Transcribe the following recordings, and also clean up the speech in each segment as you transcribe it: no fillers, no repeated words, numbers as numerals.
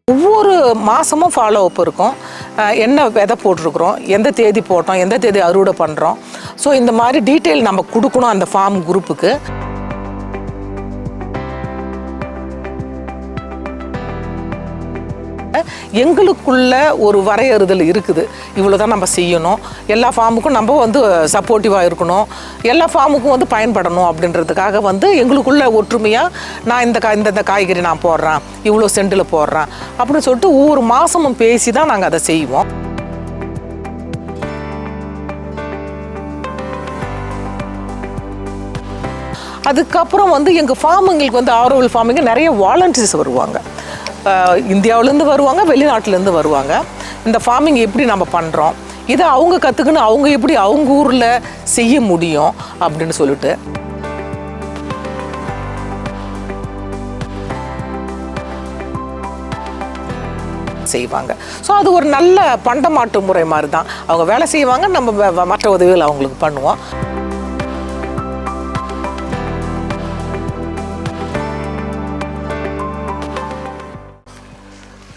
ஒவ்வொரு மாதமும் follow up இருக்கும். என்ன விதை போட்டிருக்கிறோம், எந்த தேதி போட்டோம், எந்த தேதி அறுவடை பண்ணுறோம். ஸோ இந்த மாதிரி டீட்டெயில் நம்ம கொடுக்கணும் அந்த ஃபார்ம் குரூப்புக்கு. எங்களுக்குள்ள ஒரு வரையறுதல் இருக்குது. இவ்வளோ தான் நம்ம செய்யணும், எல்லா ஃபார்முக்கும் நம்ம வந்து சப்போர்ட்டிவாக இருக்கணும், எல்லா ஃபார்முக்கும் வந்து பயன்படணும் அப்படின்றதுக்காக வந்து எங்களுக்குள்ள ஒற்றுமையாக நான் இந்த காய்கறி நான் போடுறேன், இவ்வளோ சென்டில் போடுறேன் அப்படின்னு சொல்லிட்டு ஒவ்வொரு மாதமும் பேசி தான் நாங்கள் அதை செய்வோம். அதுக்கப்புறம் வந்து எங்கள் ஃபார்முங்களுக்கு வந்து ஆரோவில் ஃபார்மிங்க நிறைய வாலண்டியர்ஸ் வருவாங்க. இந்தியாவிலேருந்து வருவாங்க, வெளிநாட்டிலேருந்து வருவாங்க. இந்த ஃபார்மிங் எப்படி நம்ம பண்ணுறோம், இதை அவங்க கற்றுக்குன்னு அவங்க எப்படி அவங்க ஊரில் செய்ய முடியும் அப்படின்னு சொல்லிட்டு செய்வாங்க. ஸோ அது ஒரு நல்ல பண்டமாட்டு முறை மாதிரி தான். அவங்க வேலை செய்வாங்க, நம்ம மற்ற உதவிகள் அவங்களுக்கு பண்ணுவோம்.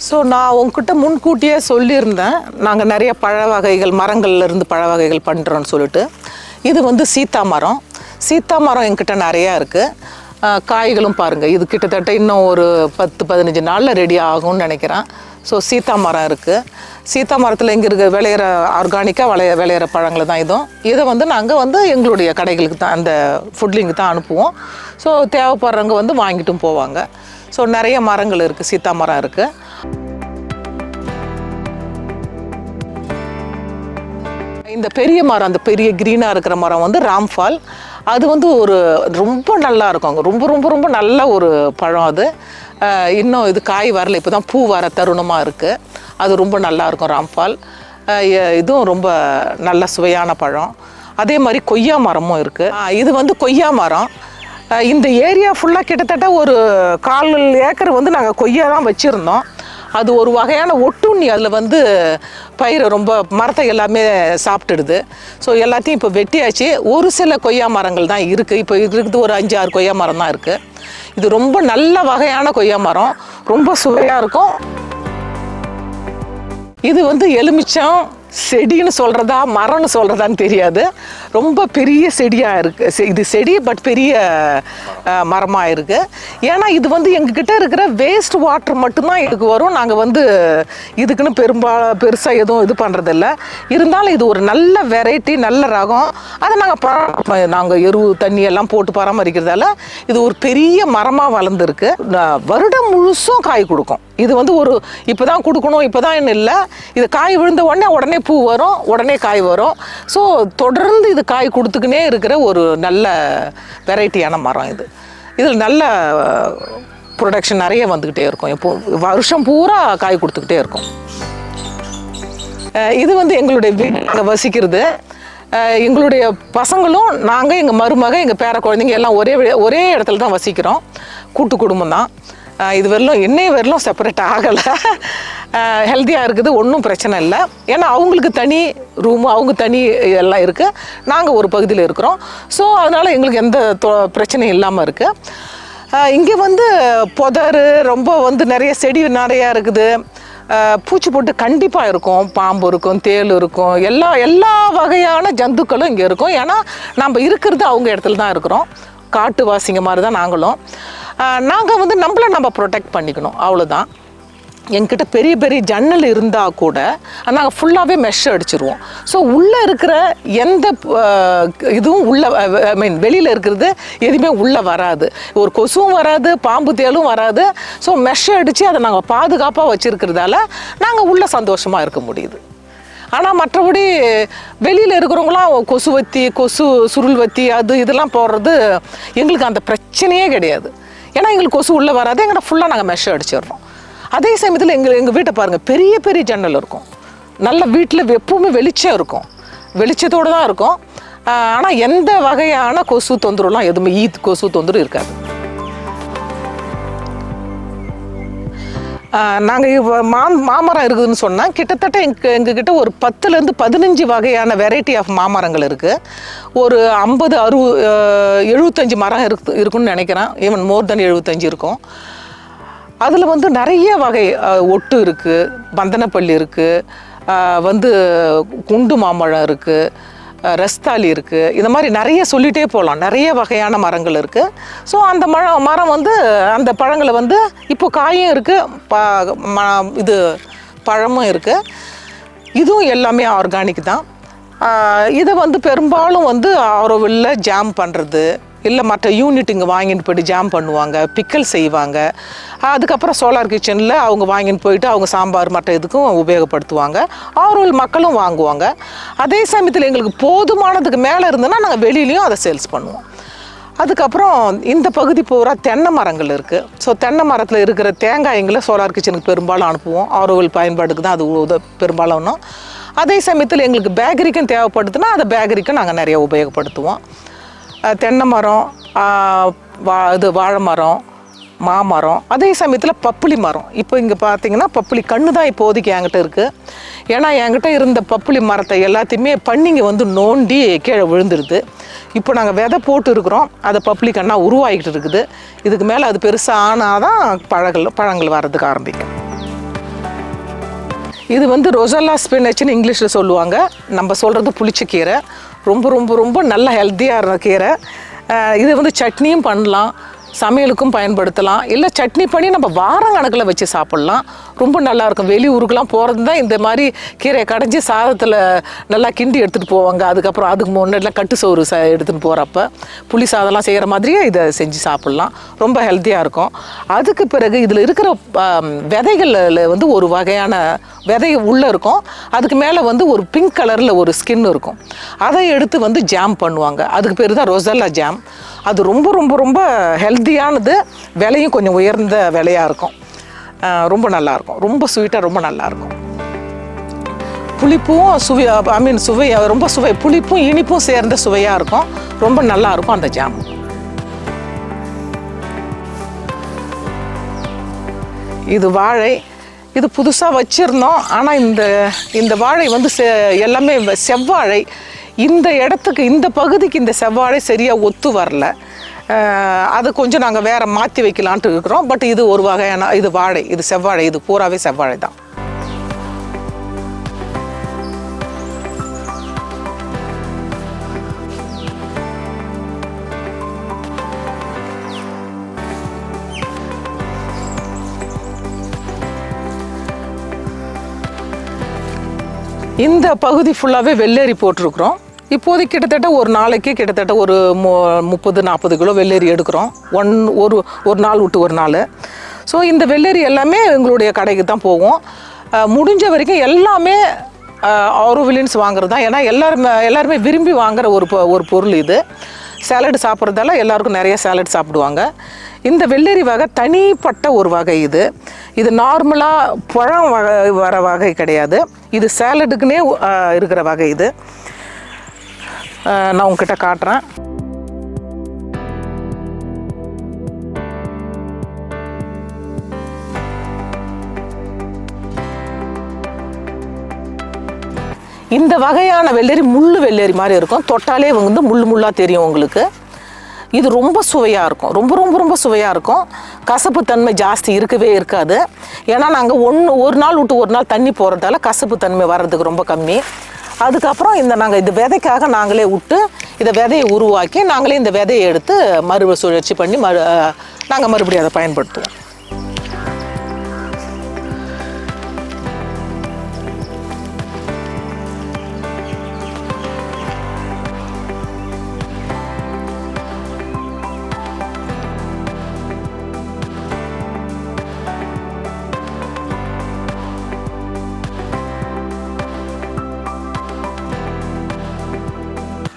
ஸோ நான் உங்ககிட்ட முன்கூட்டியே சொல்லியிருந்தேன், நாங்கள் நிறைய பழ வகைகள் மரங்கள்லேருந்து பழ வகைகள் பண்ணுறோன்னு சொல்லிட்டு. இது வந்து சீத்தா மரம். சீத்தா மரம் என்கிட்ட நிறையா இருக்குது. காய்களும் பாருங்கள், இது கிட்டத்தட்ட இன்னும் ஒரு 10-15 நாளில் ரெடி ஆகும்னு நினைக்கிறேன். ஸோ சீத்தா மரம் இருக்குது. சீத்தா மரத்தில் இங்கே இருக்க விளையிற ஆர்கானிக்காக விளையிற பழங்களை தான் இதுவும். இதை வந்து நாங்கள் வந்து எங்களுடைய கடைகளுக்கு தான், அந்த ஃபுட்லிங்க்கு தான் அனுப்புவோம். ஸோ தேவைப்படுறவங்க வந்து வாங்கிட்டும் போவாங்க. ஸோ நிறைய மரங்கள் இருக்குது, சீத்தா மரம் இருக்குது. இந்த பெரிய மரம், அந்த பெரிய க்ரீனாக இருக்கிற மரம் வந்து ராம்ஃபால். அது வந்து ஒரு ரொம்ப நல்லா இருக்கும், ரொம்ப ரொம்ப ரொம்ப நல்ல ஒரு பழம் அது. இன்னும் இது காய் வரல, இப்போ தான் பூ வர தருணமாக இருக்குது. அது ரொம்ப நல்லா இருக்கும் ராம்ஃபால். இதுவும் ரொம்ப நல்ல சுவையான பழம். அதே மாதிரி கொய்யா மரமும் இருக்குது. இது வந்து கொய்யா மரம். இந்த ஏரியா ஃபுல்லாக கிட்டத்தட்ட ஒரு 1/4 ஏக்கர் வந்து நாங்கள் கொய்யா தான் வச்சுருந்தோம். அது ஒரு வகையான ஒட்டுண்ணி, அதில் வந்து பயிரை ரொம்ப மரத்தை எல்லாமே சாப்பிட்டுடுது. ஸோ எல்லாத்தையும் இப்போ வெட்டியாச்சு. ஒரு சில கொய்யா மரங்கள் தான் இருக்குது. இப்போ இருக்குது ஒரு 5-6 கொய்யா மரம் தான் இருக்குது. இது ரொம்ப நல்ல வகையான கொய்யா மரம், ரொம்ப சுவையாக இருக்கும். இது வந்து எலுமிச்சம் செடின்னு சொல்கிறதா மரம்னு சொல்கிறதான்னு தெரியாது, ரொம்ப பெரிய செடியாக இருக்குது. இது செடி பட் பெரிய மரமாக இருக்குது. ஏன்னா இது வந்து எங்ககிட்ட இருக்கிற வேஸ்ட் வாட்டர் மட்டும்தான் இதுக்கு வரும். நாங்கள் வந்து இதுக்குன்னு பெருசாக எதுவும் இது பண்ணுறதில்ல. இருந்தாலும் இது ஒரு நல்ல வெரைட்டி, நல்ல ரகம். அதை நாங்கள் எருவு தண்ணி எல்லாம் போட்டு பராமரிக்கிறதால இது ஒரு பெரிய மரமாக வளர்ந்துருக்கு. வருடம் முழுசும் காய் கொடுக்கும். இது வந்து ஒரு இப்போ தான் கொடுக்கணும், இப்போ தான் இன்னும் இல்லை. இது காய் விழுந்த உடனே பூ வரும், உடனே காய் வரும். ஸோ தொடர்ந்து இது காய் கொடுத்துக்கினே இருக்கிற ஒரு நல்ல வெரைட்டியான மரம் இது. இதில் நல்ல ப்ரொடக்ஷன் நிறைய வந்துக்கிட்டே இருக்கும். இப்போ வருஷம் பூரா காய் கொடுத்துக்கிட்டே இருக்கும். இது வந்து எங்களுடைய வீட்டில் வசிக்கிறது. எங்களுடைய பசங்களும் நாங்கள், எங்கள் மருமக, எங்கள் பேர குழந்தைங்க எல்லாம் ஒரே இடத்துல தான் வசிக்கிறோம். கூட்டு குடும்பம் தான். இது வரலும் இன்னைய வரலும் செப்பரேட் ஆகலை. ஹெல்த்தியாக இருக்குது, ஒன்றும் பிரச்சனை இல்லை. ஏன்னா அவங்களுக்கு தனி ரூமு, அவங்க தனி எல்லாம் இருக்குது, நாங்கள் ஒரு பகுதியில் இருக்கிறோம். ஸோ அதனால் எங்களுக்கு எந்த பிரச்சனையும் இல்லாமல் இருக்குது. இங்கே வந்து புதர் ரொம்ப வந்து நிறைய செடி நிறையா இருக்குது. பூச்சி போட்டு கண்டிப்பாக இருக்கும், பாம்பு இருக்கும், தேள் இருக்கும், எல்லா வகையான ஜந்துக்களும் இங்கே இருக்கும். ஏன்னா நம்ம இருக்கிறது அவங்க இடத்துல தான் இருக்கிறோம், காட்டுவாசிங்க மாதிரி தான் நாங்களும். நாங்கள் வந்து நம்ம ப்ரொடெக்ட் பண்ணிக்கணும், அவ்வளோதான். என்கிட்ட பெரிய பெரிய ஜன்னல் இருந்தால் கூட நாங்கள் ஃபுல்லாகவே மெஷ் அடிச்சிருவோம். ஸோ உள்ளே இருக்கிற எந்த இதுவும் வெளியில் இருக்கிறது எதுவுமே உள்ளே வராது. ஒரு கொசுவும் வராது, பாம்பு தேளும் வராது. ஸோ மெஷ் அடித்து அதை நாங்கள் பாதுகாப்பாக வச்சுருக்கிறதால நாங்கள் உள்ளே சந்தோஷமாக இருக்க முடியுது. ஆனால் மற்றபடி வெளியில் இருக்கிறவங்களாம் கொசு சுருள் வத்தி இதெல்லாம் போடுறது எங்களுக்கு அந்த பிரச்சனையே கிடையாது. ஏன்னா எங்களுக்கு கொசு உள்ளே வராது, எங்களை ஃபுல்லாக நாங்கள் மெஷ் அடிச்சிடுறோம். அதே சமயத்தில் எங்கள் வீட்டை பாருங்கள், பெரிய பெரிய ஜன்னல் இருக்கும். நல்ல வீட்டில் எப்பவுமே வெளிச்சம் இருக்கும், வெளிச்சத்தோடு தான் இருக்கும். ஆனால் எந்த வகையான கொசு தொந்தரவுலாம் எதுவுமே கொசு தொந்தரவு இருக்காது. நாங்கள் மாமரம் இருக்குதுன்னு சொன்னால் கிட்டத்தட்ட எங்ககிட்ட ஒரு 10லேருந்து 15 வகையான வெரைட்டி ஆஃப் மாமரங்கள் இருக்குது. ஒரு 50, 60, 75 மரம் இருக்குன்னு நினைக்கிறேன். ஈவன் மோர் தென் 75 இருக்கும். அதில் வந்து நிறைய வகை ஒட்டு இருக்குது, பந்தனப்பள்ளி இருக்குது, குண்டு மாம்பழம் இருக்குது, ரஸ்தாலி இருக்குது. இந்த மாதிரி நிறைய சொல்லிகிட்டே போகலாம். நிறைய வகையான மரங்கள் இருக்குது. ஸோ அந்த மரம் அந்த பழங்களை இப்போ காயும் இருக்குது, இது பழமும் இருக்குது. இதுவும் எல்லாமே ஆர்கானிக் தான். இதை பெரும்பாலும் ஆரோவில்ல ஜாம் பண்ணுறது, இல்லை மற்ற யூனிட் இங்கே வாங்கிட்டு போய்ட்டு ஜாம் பண்ணுவாங்க, பிக்கல் செய்வாங்க. அதுக்கப்புறம் சோலார் கிச்சனில் அவங்க வாங்கிட்டு போயிட்டு அவங்க சாம்பார் மற்ற இதுக்கும் உபயோகப்படுத்துவாங்க. ஆரோவில் மக்களும் வாங்குவாங்க. அதே சமயத்தில் எங்களுக்கு போதுமானதுக்கு மேலே இருந்ததுன்னா நாங்கள் வெளியிலையும் அதை சேல்ஸ் பண்ணுவோம். அதுக்கப்புறம் இந்த பகுதி பூரா தென்னை மரங்கள் இருக்குது. ஸோ தென்னை மரத்தில் இருக்கிற தேங்காய்ங்களை சோலார் கிச்சனுக்கு பெரும்பாலும் அனுப்புவோம். ஆரோவில் பயன்பாட்டுக்கு தான் அது பெரும்பாலும். அதே சமயத்தில் எங்களுக்கு பேக்கரிக்கும் தேவைப்படுதுன்னா அதை பேக்கரிக்கும் நாங்கள் நிறைய உபயோகப்படுத்துவோம். தென்னை மரம், வாழை மரம், மாமரம், அதே சமயத்தில் பப்புளி மரம். இப்போ இங்கே பார்த்தீங்கன்னா பப்புளி கன்று தான் இப்போதைக்கு என்கிட்ட இருக்குது. ஏன்னா என்கிட்ட இருந்த பப்புளி மரத்தை எல்லாத்தையுமே பன்னிங்க நோண்டி கீழே விழுந்துருது. இப்போ நாங்கள் விதை போட்டு இருக்கிறோம். அதை பப்புளி கண்ணாக உருவாகிட்டு இருக்குது. இதுக்கு மேலே அது பெருசாக ஆனால் தான் பழங்கள் வர்றதுக்கு ஆரம்பிக்கும். இது ரொசல்லா ஸ்பினச்னு இங்கிலீஷில் சொல்லுவாங்க. நம்ம சொல்கிறது புளிச்சக்கீரை. ரொம்ப ரொம்ப ரொம்ப நல்ல ஹெல்த்தியாக கீரை. இது சட்னியும் பண்ணலாம், சமையலுக்கும் பயன்படுத்தலாம். இல்லை சட்னி பண்ணி நம்ம வாரக்கணக்கில் வச்சு சாப்பிட்லாம். ரொம்ப நல்லாயிருக்கும். வெளியூருக்கெலாம் போகிறது தான் இந்த மாதிரி கீரையை கடைஞ்சி சாதத்தில் நல்லா கிண்டி எடுத்துகிட்டு போவாங்க. அதுக்கப்புறம் அதுக்கு முன்னாடிலாம் கட்டு சோறு எடுத்துகிட்டு போகிறப்ப புளி சாதம்லாம் செய்கிற மாதிரியே இதை செஞ்சு சாப்பிட்லாம். ரொம்ப ஹெல்த்தியாக இருக்கும். அதுக்கு பிறகு இதில் இருக்கிற விதைகளில் ஒரு வகையான விதை உள்ளே இருக்கும். அதுக்கு மேலே ஒரு பிங்க் கலரில் ஒரு ஸ்கின் இருக்கும். அதை எடுத்து ஜாம் பண்ணுவாங்க. அதுக்கு பேர் தான் ரொசல்லா ஜாம். அது ரொம்ப ரொம்ப ரொம்ப ஹெல்த்தியானது. விலையும் கொஞ்சம் உயர்ந்த விலையாக இருக்கும். ரொம்ப நல்லாயிருக்கும். ரொம்ப ஸ்வீட்டாக ரொம்ப நல்லாயிருக்கும். புளிப்பும் சுவை ரொம்ப புளிப்பும் இனிப்பும் சேர்ந்த சுவையாக இருக்கும். ரொம்ப நல்லாயிருக்கும் அந்த ஜாம். இது வாழை. இது புதுசாக வச்சுருந்தோம். ஆனால் இந்த வாழை எல்லாமே செவ்வாழை. இந்த இடத்துக்கு, இந்த பகுதிக்கு இந்த செவ்வாழை சரியாக ஒத்து வரல. அது கொஞ்சம் நாங்கள் வேறு மாற்றி வைக்கலான்ட்டு இருக்கிறோம். பட் இது ஒரு வகையான இது வாழை, இது செவ்வாழை, இது பூராவே செவ்வாழை தான். இந்த பகுதி ஃபுல்லாகவே வெள்ளரி போட்டிருக்கிறோம். இப்போதைக்கு கிட்டத்தட்ட ஒரு நாளைக்கு கிட்டத்தட்ட ஒரு 30-40 கிலோ வெள்ளரி எடுக்கிறோம். ஒரு நாள் விட்டு ஒரு நாள். ஸோ இந்த வெள்ளரி எல்லாமே எங்களுடைய கடைக்கு தான் போகும். முடிஞ்ச வரைக்கும் எல்லாமே ஆரோவில்ஸ் வாங்குறது தான். ஏன்னா எல்லாருமே விரும்பி வாங்குகிற ஒரு பொருள் இது. சேலட் சாப்பிட்றதால எல்லாருக்கும் நிறைய சேலட் சாப்பிடுவாங்க. இந்த வெள்ளரி வகை தனிப்பட்ட ஒரு வகை. இது நார்மலாக பழம் வர வகை கிடையாது. இது சேலடுக்குன்னே இருக்கிற வகை. இது நான் உங்ககிட்ட காட்டுறேன். இந்த வகையான வெள்ளரி வெள்ளரி மாதிரி இருக்கும். தொட்டாலே முள்ளாக தெரியும் உங்களுக்கு. இது ரொம்ப சுவையாக இருக்கும். ரொம்ப ரொம்ப ரொம்ப சுவையாக இருக்கும். கசப்பு தன்மை ஜாஸ்தி இருக்கவே இருக்காது. ஏன்னா நாங்கள் ஒரு நாள் விட்டு ஒரு நாள் தண்ணி போகிறதால கசப்பு தன்மை வர்றதுக்கு ரொம்ப கம்மி. அதுக்கப்புறம் நாங்கள் இந்த விதைக்காக நாங்களே விட்டு இதை விதையை உருவாக்கி நாங்களே இந்த விதையை எடுத்து சுழற்சி பண்ணி நாங்கள் மறுபடியும் அதை பயன்படுத்துவோம்.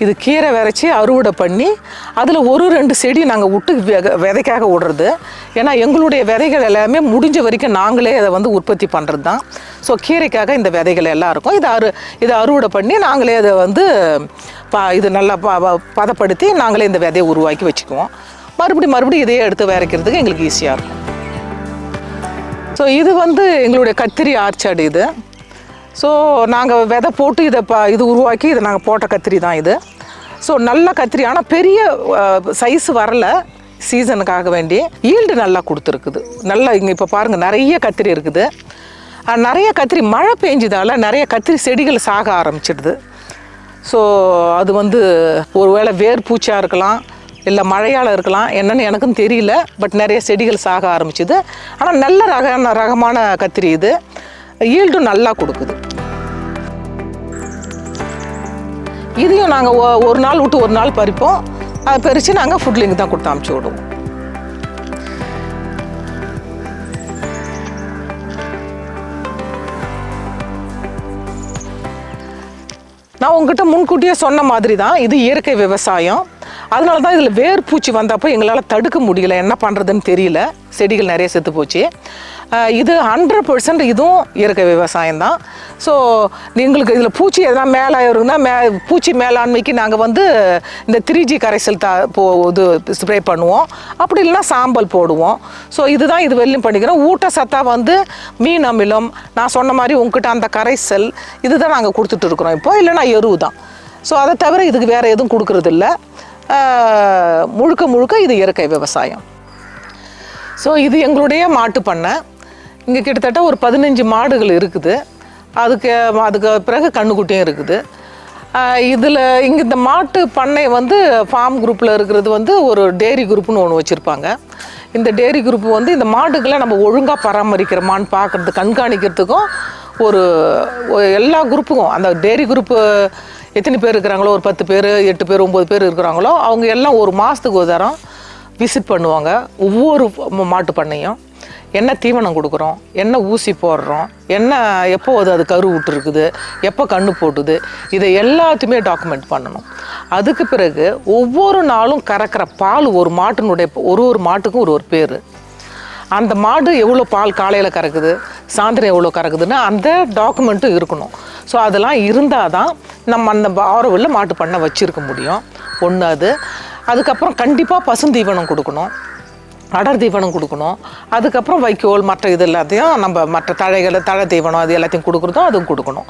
இது கீரை விரைச்சி அறுவடை பண்ணி அதில் 1-2 செடி நாங்கள் விட்டு விதைக்காக விடுறது. ஏன்னா எங்களுடைய விதைகள் எல்லாமே முடிஞ்ச வரைக்கும் நாங்களே அதை உற்பத்தி பண்ணுறது தான். ஸோ கீரைக்காக இந்த விதைகள் எல்லாம் இருக்கும். இதை அறுவடை பண்ணி நாங்களே அதை இது நல்லா பதப்படுத்தி நாங்களே இந்த விதையை உருவாக்கி வச்சுக்குவோம். மறுபடியும் இதையே எடுத்து விதைக்கிறதுக்கு எங்களுக்கு ஈஸியாக இருக்கும். ஸோ இது வந்து எங்களுடைய கத்திரி ஆர்ச்சர்டு இது. ஸோ நாங்கள் விதை போட்டு இது உருவாக்கி இதை நாங்கள் போட்ட கத்திரி தான் இது. ஸோ நல்ல கத்திரி, ஆனால் பெரிய சைஸ் வரல சீசனுக்காக வேண்டி. ஈல்டு நல்லா கொடுத்துருக்குது. நல்லா இங்கே இப்போ பாருங்கள் நிறைய கத்திரி இருக்குது. நிறைய கத்திரி மழை பெஞ்சதால் நிறைய கத்திரி செடிகள் சாக ஆரம்பிச்சிடுது. ஸோ அது வந்து ஒரு வேளை வேர் பூச்சியாக இருக்கலாம், இல்லை மழையால் இருக்கலாம், என்னென்னு எனக்கும் தெரியல. பட் நிறைய செடிகள் சாக ஆரம்பிச்சுது. ஆனால் நல்ல ரகமான கத்திரி இது. ஈல்டும் நல்லா கொடுக்குது. இதையும் நாங்கள் ஒரு நாள் விட்டு ஒரு நாள் பறிப்போம். அதை பறித்து நாங்கள் ஃபுட்லிங் தான் கொடுத்து அமுச்சு விடுவோம். நான் உங்ககிட்ட முன்கூட்டியே சொன்ன மாதிரி தான் இது இயற்கை விவசாயம். அதனால தான் இதில் வேர் பூச்சி வந்தப்போ எங்களால் தடுக்க முடியல, என்ன பண்ணுறதுன்னு தெரியல. செடிகள் நிறைய செத்து போச்சு. இது 100% இதுவும் இயற்கை விவசாயம் தான். ஸோ எங்களுக்கு இதில் பூச்சி எதனா மேலே இருக்குன்னா பூச்சி மேலாண்மைக்கு நாங்கள் வந்து இந்த 3G கரைசல் இது ஸ்ப்ரே பண்ணுவோம். அப்படி இல்லைன்னா சாம்பல் போடுவோம். ஸோ இதுதான் இது வெளியும் பண்ணிக்கிறோம். ஊட்டச்சத்தாக வந்து மீன் அமிலம், நான் சொன்ன மாதிரி உங்ககிட்ட அந்த கரைசல் இதுதான் நாங்கள் கொடுத்துட்டு இருக்கிறோம் இப்போ. இல்லைன்னா எருவு தான். ஸோ அதை தவிர இதுக்கு வேறு எதுவும் கொடுக்குறதில்ல. முழுக்க இது இயற்கை விவசாயம். ஸோ இது எங்களுடைய மாட்டு பண்ணை. இங்கே கிட்டத்தட்ட ஒரு 15 மாடுகள் இருக்குது. அதுக்கு பிறகு கண்ணுக்குட்டியும் இருக்குது. இதில் இங்கே இந்த மாட்டு பண்ணை வந்து ஃபார்ம் குரூப்பில் இருக்கிறது வந்து ஒரு டேரி குரூப்னு ஒன்று வச்சுருப்பாங்க. இந்த டேரி குரூப் வந்து இந்த மாடுகளை நம்ம ஒழுங்காக பராமரிக்கிறோமான்னு பார்க்குறது, கண்காணிக்கிறதுக்கும் ஒரு எல்லா குரூப்புக்கும், அந்த டேரி குரூப்பு எத்தனை பேர் இருக்கிறாங்களோ, ஒரு 10 பேர் 8 பேர் 9 பேர் இருக்கிறாங்களோ, அவங்க எல்லாம் ஒரு மாதத்துக்கு ஒரு தரம் விசிட் பண்ணுவாங்க. ஒவ்வொரு மாட்டு பண்ணையும் என்ன தீவனம் கொடுக்குறோம், என்ன ஊசி போடுறோம், என்ன எப்போ அது கரு விட்டுருக்குது, எப்போ கண்ணு போட்டுது, இதை எல்லாத்தையுமே டாக்குமெண்ட் பண்ணணும். அதுக்கு பிறகு ஒவ்வொரு நாளும் கறக்கிற பால் ஒரு மாட்டினுடைய ஒரு மாட்டுக்கும் ஒரு பேர். அந்த மாடு எவ்வளோ பால் காலையில் கறக்குது, சாயந்தரம் எவ்வளோ கறக்குதுன்னு அந்த டாக்குமெண்ட்டும் இருக்கணும். ஸோ அதெல்லாம் இருந்தால் தான் நம்ம அந்த ஆரோவில் மாட்டு பண்ணை வச்சுருக்க முடியும். ஒன்று அது. அதுக்கப்புறம் கண்டிப்பாக பசுந்தீவனம் கொடுக்கணும், அடர் தீவனம் கொடுக்கணும். அதுக்கப்புறம் வைக்கோல் மற்ற இது எல்லாத்தையும் நம்ம மற்ற தழை தீவனம் அது எல்லாத்தையும் கொடுக்குறதும் அதுவும் கொடுக்கணும்.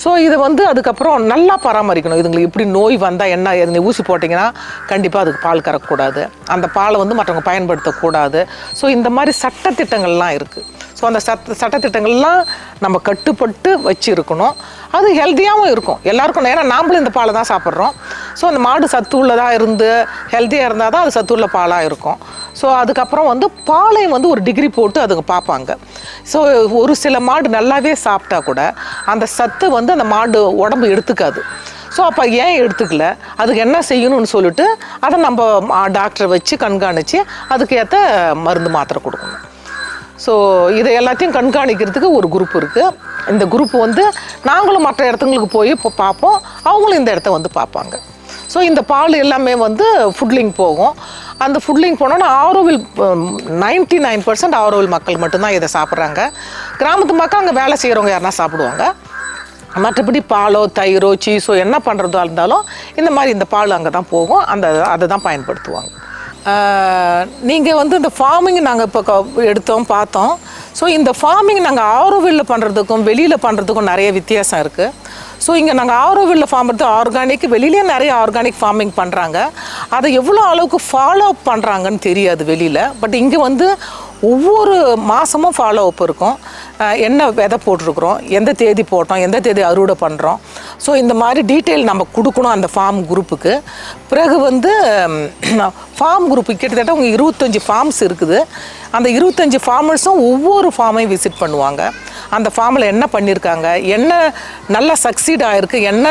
ஸோ இதை வந்து அதுக்கப்புறம் நல்லா பராமரிக்கணும். இதுங்களுக்கு இப்படி நோய் வந்தால் என்ன ஊசி போட்டிங்கன்னா கண்டிப்பாக அதுக்கு பால் கறக்கக்கூடாது, அந்த பாலை வந்து மற்றவங்க பயன்படுத்தக்கூடாது. ஸோ இந்த மாதிரி சட்டத்திட்டங்கள்லாம் இருக்குது. ஸோ அந்த சட்டத்திட்டங்கள்லாம் நம்ம கட்டுப்பட்டு வச்சு இருக்கணும். அது ஹெல்த்தியாகவும் இருக்கும் எல்லாருக்கும். ஏன்னா நாம்ளும் இந்த பாலை தான் சாப்பிட்றோம். ஸோ அந்த மாடு சத்து உள்ளதாக இருந்து ஹெல்த்தியாக இருந்தால் தான் அது சத்து உள்ள பாலாக இருக்கும். ஸோ அதுக்கப்புறம் வந்து பாலையும் வந்து ஒரு டிகிரி போட்டு அதுங்க பார்ப்பாங்க. ஸோ ஒரு சில மாடு நல்லாவே சாப்பிட்டா கூட அந்த சத்து வந்து அந்த மாடு உடம்பு எடுத்துக்காது. ஸோ அப்போ ஏன் எடுத்துக்கல, அதுக்கு என்ன செய்யணும்னு சொல்லிட்டு அதை நம்ம டாக்டரை வச்சு கண்காணித்து அதுக்கு ஏற்ற மருந்து மாத்திரை கொடுக்கணும். ஸோ இதை எல்லாத்தையும் கண்காணிக்கிறதுக்கு ஒரு குரூப் இருக்குது. இந்த குரூப் வந்து நாங்களும் மற்ற இடத்துங்களுக்கு போய் இப்போ பார்ப்போம், அவங்களும் இந்த இடத்த வந்து பார்ப்பாங்க. ஸோ இந்த பால் எல்லாமே வந்து ஃபுட்லிங் போகும். அந்த ஃபுட்லிங் போனோன்னா ஆரோவில் 99% ஆரோவில் மக்கள் மட்டும்தான் இதை சாப்பிட்றாங்க. கிராமத்து மக்கள் அங்கே வேலை செய்கிறவங்க யாருன்னா சாப்பிடுவாங்க. மற்றபடி பாலோ தயிரோ சீஸோ என்ன பண்ணுறதா இருந்தாலும் இந்த மாதிரி இந்த பால் அங்கே தான் போகும். அதை தான் பயன்படுத்துவாங்க. நீங்கள் வந்து இந்த ஃபார்மிங் நாங்கள் இப்போ பார்த்தோம். ஸோ இந்த ஃபார்மிங் நாங்கள் ஆரோவில்ல பண்ணுறதுக்கும் வெளியில் பண்ணுறதுக்கும் நிறைய வித்தியாசம் இருக்குது. ஸோ இங்கே நாங்கள் ஆரோவில்ல ஃபார்ம் எடுத்து ஆர்கானிக், வெளியிலேயே நிறைய ஆர்கானிக் ஃபார்மிங் பண்ணுறாங்க. அதை எவ்வளோ அளவுக்கு ஃபாலோ அப் பண்ணுறாங்கன்னு தெரியாது வெளியில். பட் இங்கே வந்து ஒவ்வொரு மாதமும் ஃபாலோ அப் இருக்கும். என்ன விதை போட்டிருக்கிறோம், எந்த தேதி போட்டோம், எந்த தேதி அறுவடை பண்ணுறோம். ஸோ இந்த மாதிரி டீட்டெயில் நம்ம கொடுக்கணும் அந்த ஃபார்ம் குரூப்புக்கு. பிறகு வந்து ஃபார்ம் குரூப்புக்கு கிட்டத்தட்ட உங்கள் 25 ஃபார்ம்ஸ் இருக்குது. அந்த 25 ஃபார்மர்ஸும் ஒவ்வொரு ஃபார்மையும் விசிட் பண்ணுவாங்க. அந்த ஃபார்மில் என்ன பண்ணியிருக்காங்க, என்ன நல்லா சக்சீட் ஆகிருக்கு, என்ன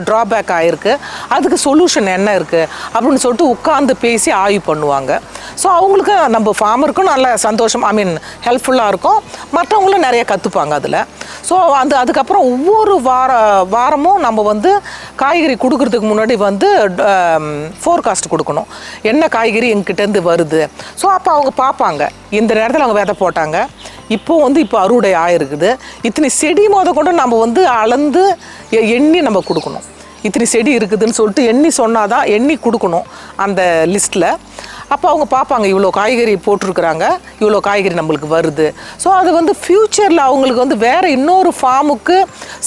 ட்ராபேக் ஆகிருக்கு, அதுக்கு சொல்யூஷன் என்ன இருக்குது அப்படின்னு சொல்லிட்டு உட்காந்து பேசி ஆய்வு பண்ணுவாங்க. ஸோ அவங்களுக்கு நம்ம ஃபார்மருக்கும் நல்ல சந்தோஷம், ஹெல்ப்ஃபுல்லாக இருக்கும். மற்றவங்களும் நிறைய கற்றுப்பாங்க அதில். ஸோ அதுக்கப்புறம் ஒவ்வொரு வாரமும் நம்ம வந்து காய்கறி கொடுக்கறதுக்கு முன்னாடி வந்து ஃபோர்காஸ்ட் கொடுக்கணும், என்ன காய்கறி எங்ககிட்டேருந்து வருது. ஸோ அப்போ அவங்க பார்ப்பாங்க, இந்த நேரத்தில் அவங்க விதை போட்டாங்க, இப்போ அறுவடை ஆகிருக்குது, இத்தனை செடி கொண்டு நம்ம வந்து அளந்து எண்ணி நம்ம கொடுக்கணும். இத்தனை செடி இருக்குதுன்னு சொல்லிட்டு எண்ணி சொன்னால் தான் எண்ணி கொடுக்கணும் அந்த லிஸ்ட்டில். அப்போ அவங்க பார்ப்பாங்க இவ்வளோ காய்கறி போட்டிருக்கிறாங்க, இவ்வளோ காய்கறி நம்மளுக்கு வருது. ஸோ அது வந்து ஃப்யூச்சரில் அவங்களுக்கு வந்து வேறு இன்னொரு ஃபார்முக்கு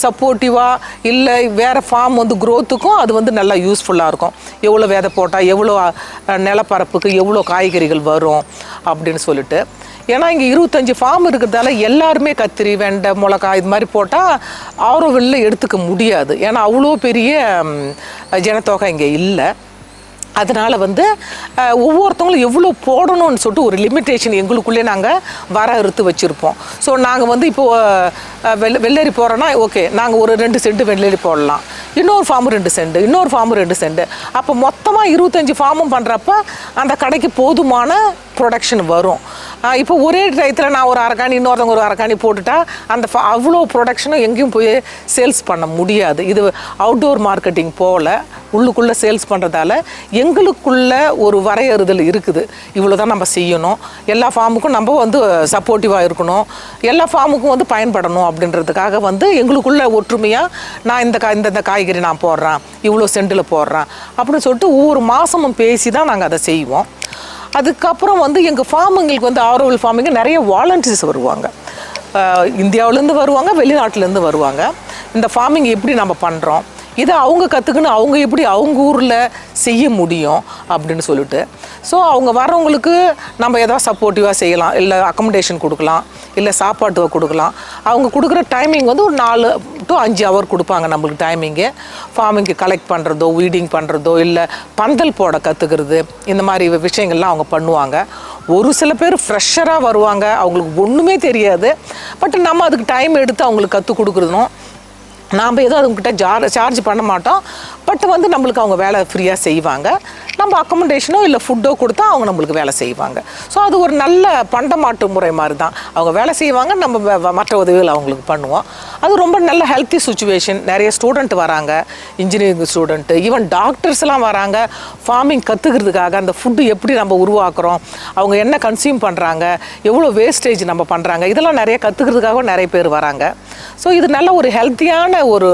சப்போர்ட்டிவாக இல்லை வேறு ஃபார்ம் வந்து க்ரோத்துக்கும் அது வந்து நல்லா யூஸ்ஃபுல்லாக இருக்கும். எவ்வளோ விதை போட்டால் எவ்வளோ நிலப்பரப்புக்கு எவ்வளோ காய்கறிகள் வரும் அப்படின்னு சொல்லிட்டு. ஏன்னா இங்கே 25 ஃபார்ம் இருக்கிறதால எல்லாருமே கத்திரி, வெண்டை, மிளகாய் இது மாதிரி போட்டால் ஆரோவில்ல எடுத்துக்க முடியாது. ஏன்னா அவ்வளோ பெரிய ஜனத்தொகை இங்கே இல்லை. அதனால் வந்து ஒவ்வொருத்தவங்களும் எவ்வளோ போடணும்னு சொல்லிட்டு ஒரு லிமிட்டேஷன் எங்களுக்குள்ளே நாங்கள் வரையறுத்து வச்சுருப்போம். ஸோ நாங்கள் வந்து இப்போது வெள்ளரி போடுறோன்னா ஓகே நாங்கள் ஒரு 2 சென்ட் வெள்ளரி போடலாம், இன்னொரு ஃபார்மு 2 சென்ட், இன்னொரு ஃபார்மு 2 சென்ட். அப்போ மொத்தமாக 25 ஃபார்மும் பண்ணுறப்ப அந்த கடைக்கு போதுமான ப்ரொடக்ஷன் வரும். இப்போ ஒரே டயத்தில் நான் ஒரு அரைக்காணி இன்னொருத்தவங்க ஒரு அரைக்காணி போட்டுட்டா அந்த அவ்வளோ ப்ரொடக்ஷனும் எங்கேயும் போய் சேல்ஸ் பண்ண முடியாது. இது அவுட்டோர் மார்க்கெட்டிங் போல் உள்ளுக்குள்ளே சேல்ஸ் பண்ணுறதால எங்களுக்குள்ள ஒரு வரையறுதல் இருக்குது. இவ்வளோ தான் நம்ம செய்யணும், எல்லா ஃபார்முக்கும் நம்ம வந்து சப்போர்ட்டிவாக இருக்கணும், எல்லா ஃபார்முக்கும் வந்து பயன்படணும் அப்படின்றதுக்காக வந்து எங்களுக்குள்ள ஒற்றுமையாக நான் இந்த காய்கறி நான் போடுறேன், இவ்வளோ சென்டில் போடுறேன் அப்படின்னு சொல்லிட்டு ஒவ்வொரு மாதமும் பேசி தான் நாங்கள் அதை செய்வோம். அதுக்கப்புறம் வந்து எங்கள் ஃபார்முங்களுக்கு வந்து ஆரோவில் ஃபார்மிங்கு நிறைய வாலண்டியர்ஸ் வருவாங்க. இந்தியாவிலேருந்து வருவாங்க, வெளிநாட்டிலேருந்து வருவாங்க. இந்த ஃபார்மிங் எப்படி நம்ம பண்ணுறோம், இதை அவங்க கற்றுக்கணும், அவங்க எப்படி அவங்க ஊரில் செய்ய முடியும் அப்படின்னு சொல்லிட்டு. ஸோ அவங்க வரவங்களுக்கு நம்ம ஏதாவது சப்போர்ட்டிவாக செய்யலாம், இல்லை அக்கமடேஷன் கொடுக்கலாம், இல்லை சாப்பாட்டு கொடுக்கலாம். அவங்க கொடுக்குற டைமிங் வந்து ஒரு 4 to 5 ஹவர் கொடுப்பாங்க நம்மளுக்கு டைமிங்கு. ஃபார்மிங்கு கலெக்ட் பண்ணுறதோ, வீடிங் பண்ணுறதோ, இல்லை பந்தல் போட கற்றுக்கிறது, இந்த மாதிரி விஷயங்கள்லாம் அவங்க பண்ணுவாங்க. ஒரு சில பேர் ஃப்ரெஷராக வருவாங்க, அவங்களுக்கு ஒன்றுமே தெரியாது. பட் நம்ம அதுக்கு டைம் எடுத்து அவங்களுக்கு கற்றுக் கொடுக்குறதும், நாம் எதுவும் அதுக்கிட்ட சார்ஜ் பண்ண மாட்டோம். பட் வந்து நம்மளுக்கு அவங்க வேலை ஃப்ரீயாக செய்வாங்க. நம்ம அக்கமடேஷனோ இல்லை ஃபுட்டோ கொடுத்தா அவங்க நம்மளுக்கு வேலை செய்வாங்க. ஸோ அது ஒரு நல்ல பண்டமாட்டு முறை மாதிரி தான். அவங்க வேலை செய்வாங்க, நம்ம மற்ற உதவிகள் அவங்களுக்கு பண்ணுவோம். அது ரொம்ப நல்ல ஹெல்த்தி சுச்சுவேஷன். நிறைய ஸ்டூடெண்ட் வராங்க, இன்ஜினியரிங் ஸ்டூடெண்ட்டு, ஈவன் டாக்டர்ஸ்லாம் வராங்க ஃபார்மிங் கற்றுக்கிறதுக்காக. அந்த ஃபுட்டு எப்படி நம்ம உருவாக்குறோம், அவங்க என்ன கன்சியூம் பண்ணுறாங்க, எவ்வளோ வேஸ்டேஜ் நம்ம பண்ணுறாங்க, இதெல்லாம் நிறைய கற்றுக்கிறதுக்காக நிறைய பேர் வராங்க. ஸோ இது நல்ல ஒரு ஹெல்த்தியான ஒரு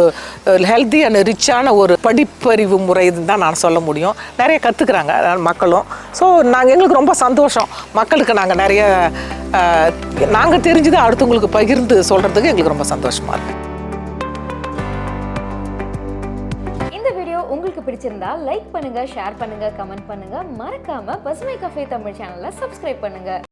ஹெல்த்தி அண்ட் ரிச்சான ஒரு படிப்பறிவு முறை தான் நான் சொல்ல முடியும். நிறைய கற்றுக்குறாங்க மக்களும். ஸோ எங்களுக்கு ரொம்ப சந்தோஷம். மக்களுக்கு நாங்கள் நிறைய நாங்கள் தெரிஞ்சதை அடுத்தவங்களுக்கு பகிர்ந்து சொல்கிறதுக்கு எங்களுக்கு ரொம்ப சந்தோஷமாக இருக்குது. இந்த வீடியோ உங்களுக்கு பிடிச்சிருந்தா லைக் பண்ணுங்க, ஷேர் பண்ணுங்க, கமெண்ட் பண்ணுங்க. மறக்காம பசுமை கஃபே தமிழ் சேனலை சப்ஸ்கிரைப் பண்ணுங்க.